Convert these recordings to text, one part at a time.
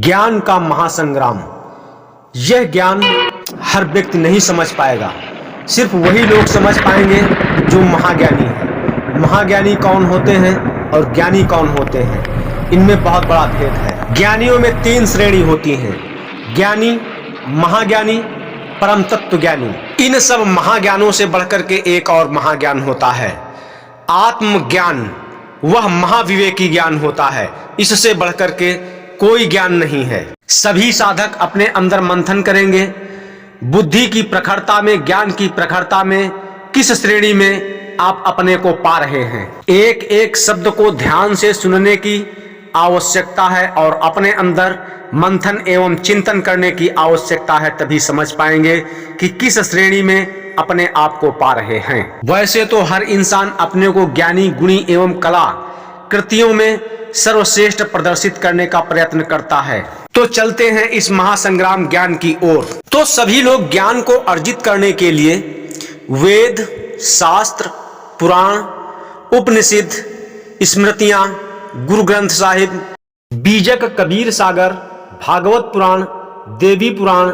ज्ञान का महासंग्राम। यह ज्ञान हर व्यक्ति नहीं समझ पाएगा, सिर्फ वही लोग समझ पाएंगे जो महाज्ञानी हैं। महाज्ञानी कौन होते हैं और ज्ञानी कौन होते हैं, इनमें बहुत बड़ा भेद है। ज्ञानियों में 3 श्रेणी होती हैं: ज्ञानी, महाज्ञानी, परम तत्व ज्ञानी। इन सब महाज्ञानों से बढ़कर के एक और महाज्ञान होता है, आत्मज्ञान। वह महाविवेकी ज्ञान होता है, इससे बढ़कर के कोई ज्ञान नहीं है। सभी साधक अपने अंदर मंथन करेंगे, बुद्धि की प्रखरता में, ज्ञान की प्रखरता में किस श्रेणी में आप अपने को पा रहे हैं। एक एक शब्द को ध्यान से सुनने की आवश्यकता है और अपने अंदर मंथन एवं चिंतन करने की आवश्यकता है, तभी समझ पाएंगे कि किस श्रेणी में अपने आप को पा रहे हैं। वैसे तो हर इंसान अपने को ज्ञानी, गुणी एवं कला कृतियों में सर्वश्रेष्ठ प्रदर्शित करने का प्रयत्न करता है। तो चलते हैं इस महासंग्राम ज्ञान की ओर। तो सभी लोग ज्ञान को अर्जित करने के लिए वेद, शास्त्र, पुराण, उपनिषद, स्मृतियां, गुरु ग्रंथ साहिब, बीजक कबीर सागर, भागवत पुराण, देवी पुराण,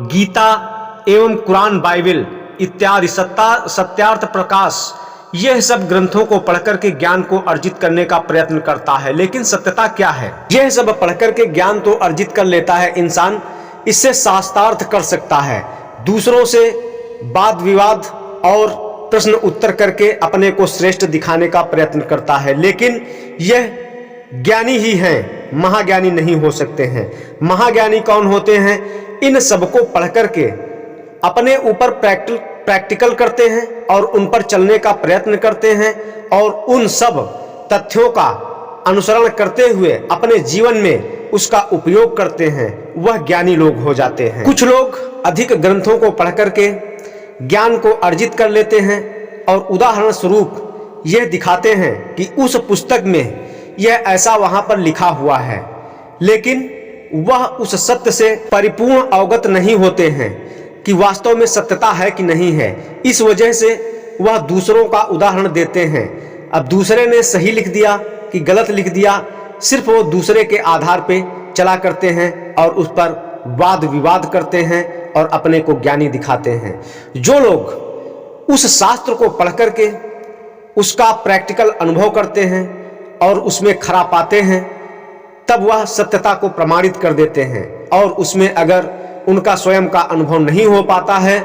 गीता एवं कुरान, बाइबल इत्यादि सत्यार्थ प्रकाश, यह सब ग्रंथों को पढ़कर के ज्ञान को अर्जित करने का प्रयत्न करता है। लेकिन सत्यता क्या है? यह सब पढ़कर के ज्ञान तो अर्जित कर लेता है इंसान, इससे शास्त्रार्थ कर सकता है, दूसरों से वाद विवाद और प्रश्न उत्तर करके अपने को श्रेष्ठ दिखाने का प्रयत्न करता है। लेकिन यह ज्ञानी ही हैं, महाज्ञानी नहीं हो सकते हैं। महाज्ञानी कौन होते हैं? इन सबको पढ़कर के अपने ऊपर प्रैक्टिकल करते हैं और उन पर चलने का प्रयत्न करते हैं और उन सब तथ्यों का अनुसरण करते हुए अपने जीवन में उसका उपयोग करते हैं, वह ज्ञानी लोग हो जाते हैं। कुछ लोग अधिक ग्रंथों को पढ़कर के ज्ञान को अर्जित कर लेते हैं और उदाहरण स्वरूप यह दिखाते हैं कि उस पुस्तक में यह ऐसा वहां पर लिखा हुआ है, लेकिन वह उस सत्य से परिपूर्ण अवगत नहीं होते हैं कि वास्तव में सत्यता है कि नहीं है। इस वजह से वह दूसरों का उदाहरण देते हैं। अब दूसरे ने सही लिख दिया कि गलत लिख दिया, सिर्फ वो दूसरे के आधार पे चला करते हैं और उस पर वाद विवाद करते हैं और अपने को ज्ञानी दिखाते हैं। जो लोग उस शास्त्र को पढ़ करके उसका प्रैक्टिकल अनुभव करते हैं और उसमें खरा पाते हैं, तब वह सत्यता को प्रमाणित कर देते हैं। और उसमें अगर उनका स्वयं का अनुभव नहीं हो पाता है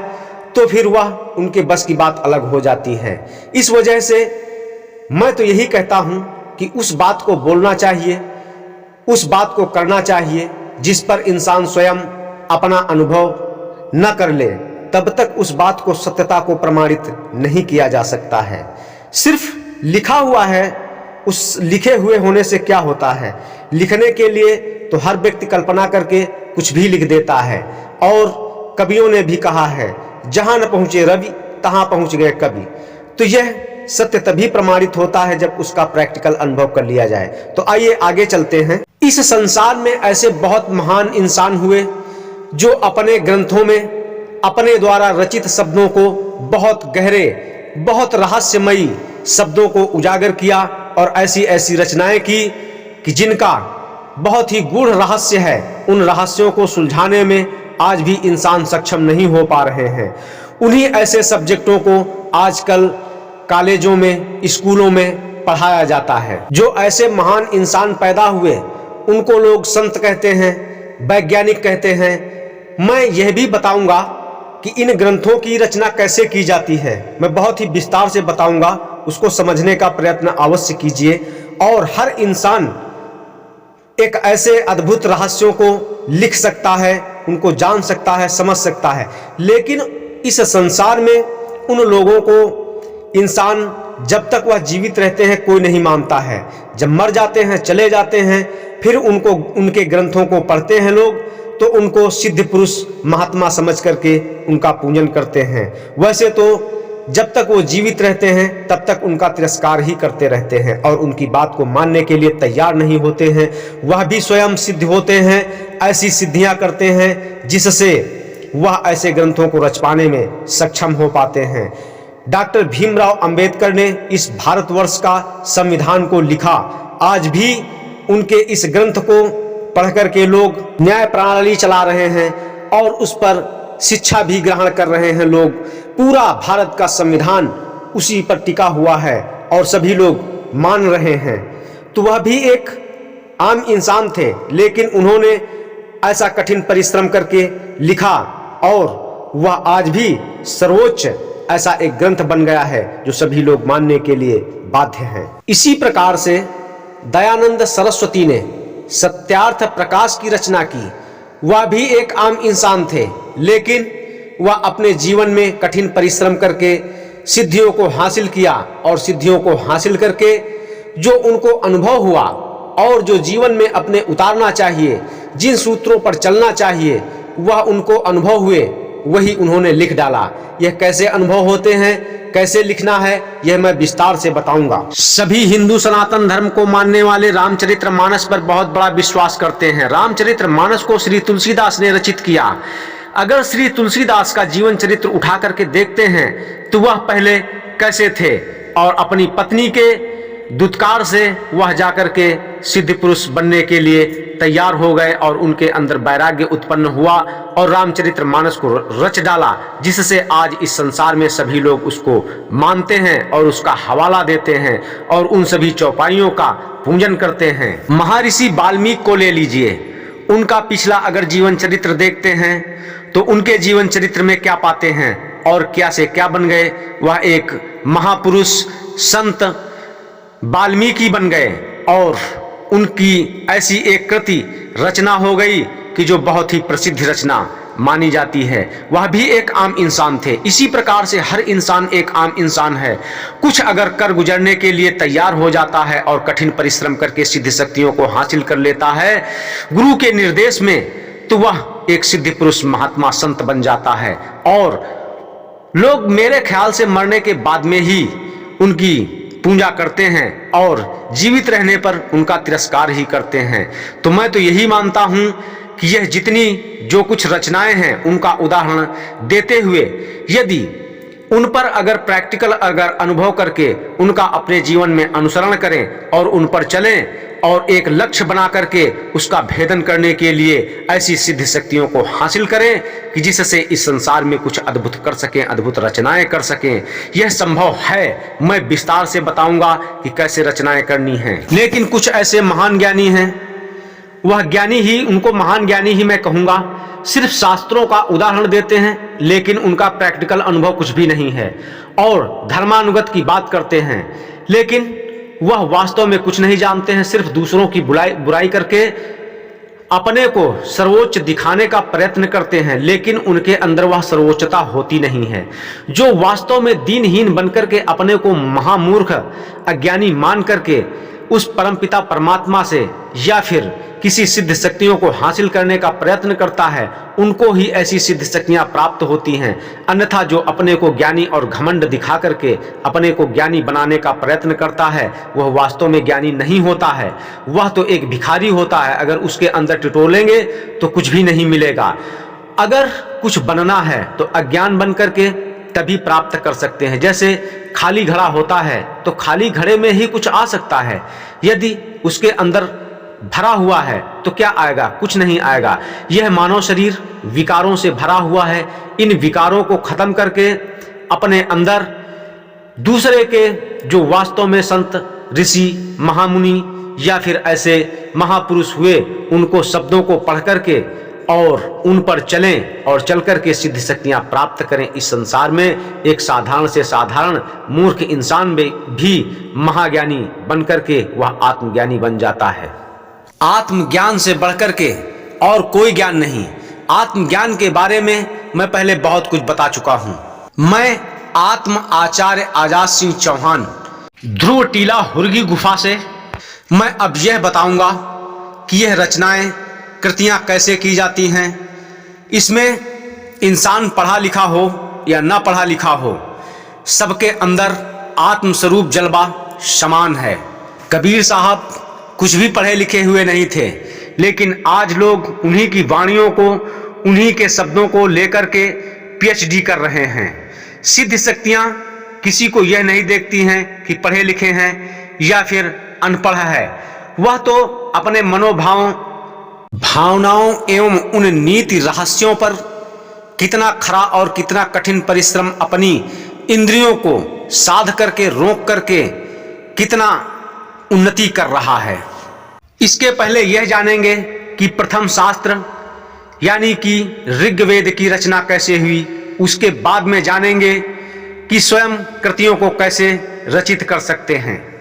तो फिर वह उनके बस की बात अलग हो जाती है। इस वजह से मैं तो यही कहता हूं कि उस बात को बोलना चाहिए, उस बात को करना चाहिए जिस पर इंसान स्वयं अपना अनुभव न कर ले, तब तक उस बात को, सत्यता को प्रमाणित नहीं किया जा सकता है। सिर्फ लिखा हुआ है, उस लिखे हुए होने से क्या होता है? लिखने के लिए तो हर व्यक्ति कल्पना करके कुछ भी लिख देता है। और कवियों ने भी कहा है, जहां न पहुंचे रवि तहां पहुंच गए कवि। तो यह सत्य तभी प्रमाणित होता है जब उसका प्रैक्टिकल अनुभव कर लिया जाए। तो आइए आगे चलते हैं। इस संसार में ऐसे बहुत महान इंसान हुए जो अपने ग्रंथों में अपने द्वारा रचित शब्दों को बहुत गहरे, बहुत रहस्यमयी शब्दों को उजागर किया और ऐसी ऐसी रचनाएं की कि जिनका बहुत ही गूढ़ रहस्य है। उन रहस्यों को सुलझाने में आज भी इंसान सक्षम नहीं हो पा रहे हैं। उन्हीं ऐसे सब्जेक्टों को आजकल कॉलेजों में, स्कूलों में पढ़ाया जाता है। जो ऐसे महान इंसान पैदा हुए उनको लोग संत कहते हैं, वैज्ञानिक कहते हैं। मैं यह भी बताऊंगा कि इन ग्रंथों की रचना कैसे की जाती है। मैं बहुत ही विस्तार से बताऊंगा, उसको समझने का प्रयत्न अवश्य कीजिए। और हर इंसान एक ऐसे अद्भुत रहस्यों को लिख सकता है, उनको जान सकता है, समझ सकता है। लेकिन इस संसार में उन लोगों को इंसान जब तक वह जीवित रहते हैं कोई नहीं मानता है। जब मर जाते हैं, चले जाते हैं, फिर उनको, उनके ग्रंथों को पढ़ते हैं लोग, तो उनको सिद्ध पुरुष, महात्मा समझ करके उनका पूजन करते हैं। वैसे तो जब तक वो जीवित रहते हैं तब तक उनका तिरस्कार ही करते रहते हैं और उनकी बात को मानने के लिए तैयार नहीं होते हैं। वह भी स्वयं सिद्ध होते हैं, ऐसी सिद्धियां करते हैं जिससे वह ऐसे ग्रंथों को रच पाने में सक्षम हो पाते हैं। डॉक्टर भीमराव अंबेडकर ने इस भारतवर्ष का संविधान को लिखा। आज भी उनके इस ग्रंथ को पढ़ करके लोग न्याय प्रणाली चला रहे हैं और उस पर शिक्षा भी ग्रहण कर रहे हैं लोग। पूरा भारत का संविधान उसी पर टिका हुआ है और सभी लोग मान रहे हैं। तो वह भी एक आम इंसान थे, लेकिन उन्होंने ऐसा कठिन परिश्रम करके लिखा और वह आज भी सर्वोच्च ऐसा एक ग्रंथ बन गया है जो सभी लोग मानने के लिए बाध्य हैं। इसी प्रकार से दयानंद सरस्वती ने सत्यार्थ प्रकाश की रचना की। वह भी एक आम इंसान थे, लेकिन वह अपने जीवन में कठिन परिश्रम करके सिद्धियों को हासिल किया और सिद्धियों को हासिल करके जो उनको अनुभव हुआ और जो जीवन में अपने उतारना चाहिए, जिन सूत्रों पर चलना चाहिए, वह उनको अनुभव हुए, वही उन्होंने लिख डाला। यह कैसे अनुभव होते हैं, कैसे लिखना है, यह मैं विस्तार से बताऊंगा। सभी हिंदू सनातन धर्म को मानने वाले रामचरितमानस पर बहुत बड़ा विश्वास करते हैं। रामचरितमानस को श्री तुलसीदास ने रचित किया। अगर श्री तुलसीदास का जीवन चरित्र उठा करके देखते हैं तो वह पहले कैसे थे और अपनी पत्नी के दुत्कार से वह जाकर के सिद्ध पुरुष बनने के लिए तैयार हो गए और उनके अंदर वैराग्य उत्पन्न हुआ और रामचरितमानस को रच डाला, जिससे आज इस संसार में सभी लोग उसको मानते हैं और उसका हवाला देते हैं और उन सभी चौपाइयों का पूजन करते हैं। महर्षि वाल्मीकि को ले लीजिए, उनका पिछला अगर जीवन चरित्र देखते हैं तो उनके जीवन चरित्र में क्या पाते हैं और क्या से क्या बन गए। वह एक महापुरुष संत वाल्मीकि बन गए और उनकी ऐसी एक कृति रचना हो गई कि जो बहुत ही प्रसिद्ध रचना मानी जाती है। वह भी एक आम इंसान थे। इसी प्रकार से हर इंसान एक आम इंसान है। कुछ अगर कर गुजरने के लिए तैयार हो जाता है और कठिन परिश्रम करके सिद्ध शक्तियों को हासिल कर लेता है गुरु के निर्देश में, तो वह एक सिद्ध पुरुष महात्मा संत बन जाता है और लोग मेरे ख्याल से मरने के बाद में ही उनकी पूजा करते हैं और जीवित रहने पर उनका तिरस्कार ही करते हैं। तो मैं तो यही मानता हूं कि यह जितनी जो कुछ रचनाएं हैं उनका उदाहरण देते हुए यदि उन पर अगर प्रैक्टिकल अगर अनुभव करके उनका अपने जीवन में अनुसरण करें और उन पर चलें और एक लक्ष्य बना करके उसका भेदन करने के लिए ऐसी सिद्ध शक्तियों को हासिल करें कि जिससे इस संसार में कुछ अद्भुत कर सकें, अद्भुत रचनाएं कर सकें। यह संभव है। मैं विस्तार से बताऊंगा कि कैसे रचनाएं करनी हैं। लेकिन कुछ ऐसे महान ज्ञानी हैं, वह ज्ञानी ही, उनको महान ज्ञानी ही मैं कहूंगा, सिर्फ शास्त्रों का उदाहरण देते हैं लेकिन उनका प्रैक्टिकल अनुभव कुछ भी नहीं है और धर्मानुगत की बात करते हैं, लेकिन वह वास्तव में कुछ नहीं जानते हैं। सिर्फ दूसरों की बुराई करके अपने को सर्वोच्च दिखाने का प्रयत्न करते हैं, लेकिन उनके अंदर वह सर्वोच्चता होती नहीं है। जो वास्तव में दीनहीन बनकर के अपने को महामूर्ख अज्ञानी मान करके उस परमपिता परमात्मा से या फिर किसी सिद्ध शक्तियों को हासिल करने का प्रयत्न करता है, उनको ही ऐसी सिद्ध शक्तियां प्राप्त होती हैं। अन्यथा जो अपने को ज्ञानी और घमंड दिखा करके अपने को ज्ञानी बनाने का प्रयत्न करता है वह वास्तव में ज्ञानी नहीं होता है, वह तो एक भिखारी होता है। अगर उसके अंदर टिटोलेंगे तो कुछ भी नहीं मिलेगा। अगर कुछ बनना है तो अज्ञान बन करके तभी प्राप्त कर सकते हैं। जैसे खाली घड़ा होता है तो खाली घड़े में ही कुछ आ सकता है, यदि उसके अंदर भरा हुआ है तो क्या आएगा, कुछ नहीं आएगा। यह मानव शरीर विकारों से भरा हुआ है। इन विकारों को खत्म करके अपने अंदर दूसरे के जो वास्तव में संत ऋषि महामुनि या फिर ऐसे महापुरुष हुए उनको शब्दों को पढ़ करके और उन पर चलें और चल करके सिद्ध शक्तियां प्राप्त करें। इस संसार में एक साधारण से साधारण मूर्ख इंसान भी महाज्ञानी बन करके वह आत्मज्ञानी बन जाता है। आत्मज्ञान से बढ़कर के और कोई ज्ञान नहीं। आत्मज्ञान के बारे में मैं पहले बहुत कुछ बता चुका हूं। मैं आत्म आचार्य आजाद सिंह चौहान, ध्रुव टीला, हुरगी गुफा से मैं अब यह बताऊंगा कि यह रचनाएं कृतियां कैसे की जाती हैं। इसमें इंसान पढ़ा लिखा हो या ना पढ़ा लिखा हो, सबके अंदर आत्मस्वरूप जलवा समान है। कबीर साहब कुछ भी पढ़े लिखे हुए नहीं थे, लेकिन आज लोग उन्हीं की वाणियों को, उन्हीं के शब्दों को लेकर के पीएचडी कर रहे हैं। सिद्ध शक्तियां किसी को यह नहीं देखती हैं कि पढ़े लिखे हैं या फिर अनपढ़ है। वह तो अपने मनोभावों भावनाओं एवं उन नीति रहस्यों पर कितना खरा और कितना कठिन परिश्रम अपनी इंद्रियों को साध करके रोक करके कितना उन्नति कर रहा है। इसके पहले यह जानेंगे कि प्रथम शास्त्र यानी कि ऋग्वेद की रचना कैसे हुई। उसके बाद में जानेंगे कि स्वयं कृतियों को कैसे रचित कर सकते हैं।